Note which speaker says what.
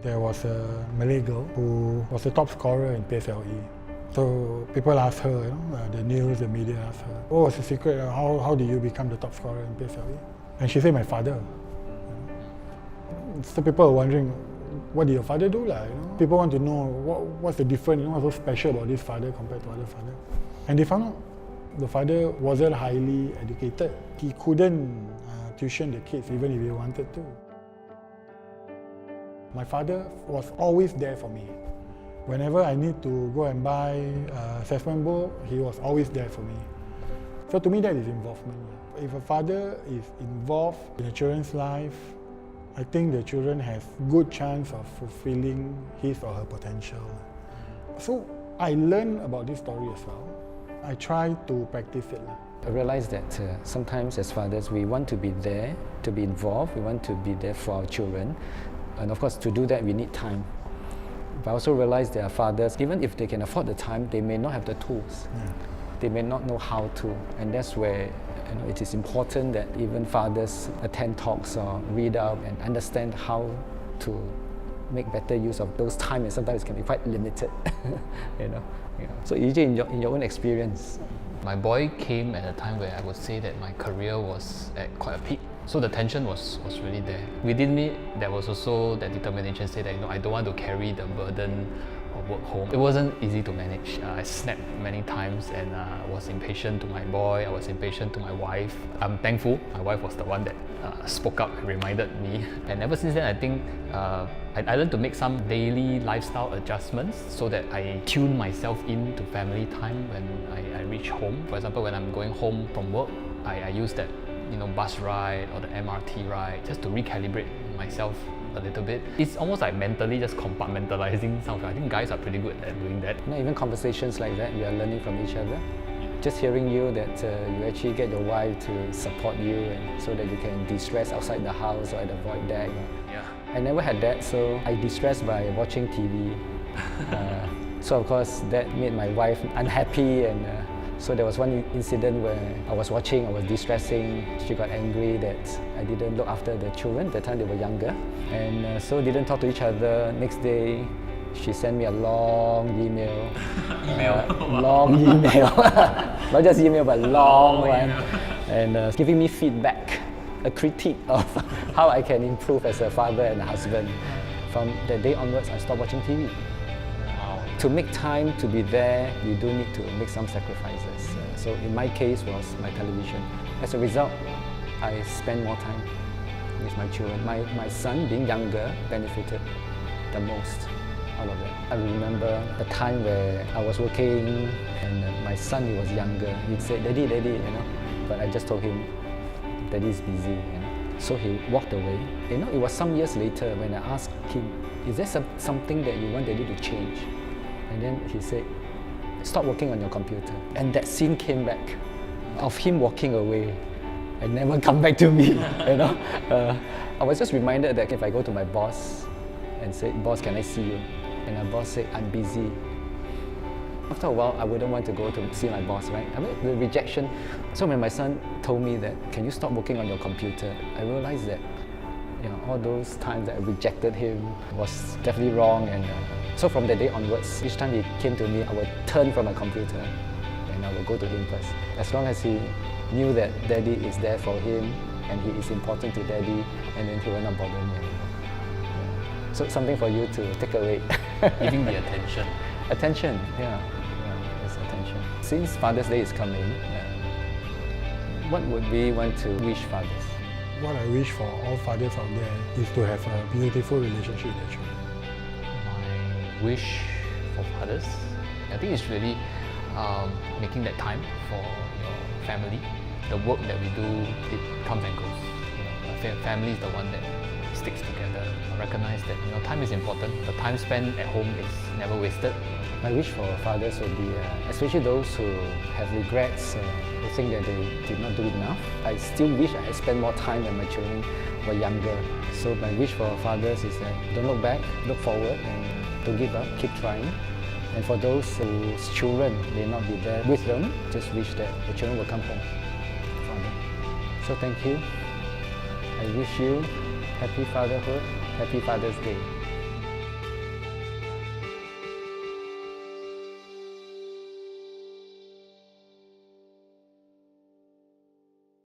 Speaker 1: There was a Malay girl who was the top scorer in PSLE. So people asked her, the news, the media asked her, what was the secret? How did you become the top scorer in PSLE? And she said, my father. So people are wondering, what did your father do? People want to know what's the difference, what's so special about this father compared to other fathers. And they found out the father wasn't highly educated. He couldn't tuition the kids even if he wanted to. My father was always there for me. Whenever I need to go and buy assessment book, he was always there for me. So to me, that is involvement. If a father is involved in a children's life, I think the children has good chance of fulfilling his or her potential. So I learned about this story as well. I try to practice it.
Speaker 2: I realized that sometimes as fathers, we want to be there, to be involved, we want to be there for our children. And of course, to do that, we need time. But I also realized there are fathers, even if they can afford the time, they may not have the tools. Yeah. They may not know how to. And that's where it is important that even fathers attend talks or read up and understand how to make better use of those time, and sometimes it can be quite limited. So Ee Jay, in your own experience.
Speaker 3: My boy came at a time where I would say that my career was at quite a peak. So the tension was really there. Within me, there was also that determination to say that I don't want to carry the burden of work home. It wasn't easy to manage. I snapped many times and was impatient to my boy, I was impatient to my wife. I'm thankful my wife was the one that spoke up and reminded me. And ever since then, I think I learned to make some daily lifestyle adjustments so that I tune myself into family time when I reach home. For example, when I'm going home from work, I use that bus ride or the MRT ride just to recalibrate myself a little bit. It's almost like mentally just compartmentalizing something. I think guys are pretty good at doing that.
Speaker 2: Even conversations like that, we are learning from each other. Just hearing you that you actually get your wife to support you and so that you can de-stress outside the house or at the void deck.
Speaker 3: Yeah.
Speaker 2: I never had that, so I de-stressed by watching TV. So of course that made my wife unhappy, and so there was one incident where I was watching, I was de-stressing. She got angry that I didn't look after the children. At the time they were younger, and so didn't talk to each other. Next day, she sent me a long email. Long email. Not just email, but long one. And giving me feedback, a critique of how I can improve as a father and a husband. From that day onwards, I stopped watching TV. To make time to be there, you do need to make some sacrifices. So in my case was my television. As a result, I spend more time with my children. My son, being younger, benefited the most out of that. I remember the time where I was working and my son, he was younger. He'd say, Daddy, Daddy, But I just told him, Daddy's busy, So he walked away. It was some years later when I asked him, is there something that you want Daddy to change? And then he said, stop working on your computer. And that scene came back of him walking away and never come back to me. I was just reminded that if I go to my boss and say, boss, can I see you? And my boss said, I'm busy. After a while, I wouldn't want to go to see my boss, right? The rejection. So when my son told me that, can you stop working on your computer? I realized that all those times that I rejected him was definitely wrong. And so from that day onwards, each time he came to me, I would turn from my computer and I would go to him first. As long as he knew that Daddy is there for him and he is important to Daddy, and then he will not bother me anymore. So something for you to take away.
Speaker 3: Giving the attention.
Speaker 2: Attention, it's attention. Since Father's Day is coming, what would we want to wish fathers?
Speaker 1: What I wish for all fathers out there is to have a beautiful relationship with their children.
Speaker 3: My wish for fathers, I think it's really making that time for your family. The work that we do, it comes and goes. Family is the one that sticks together. I recognize that time is important. The time spent at home is never wasted.
Speaker 2: My wish for fathers would be, especially those who have regrets, who think that they did not do enough. I still wish I had spent more time when my children were younger. So my wish for fathers is that don't look back, look forward, and don't give up, keep trying. And for those whose children may not be there with them, just wish that the children will come home. Father. So thank you. I wish you happy fatherhood, happy Father's Day.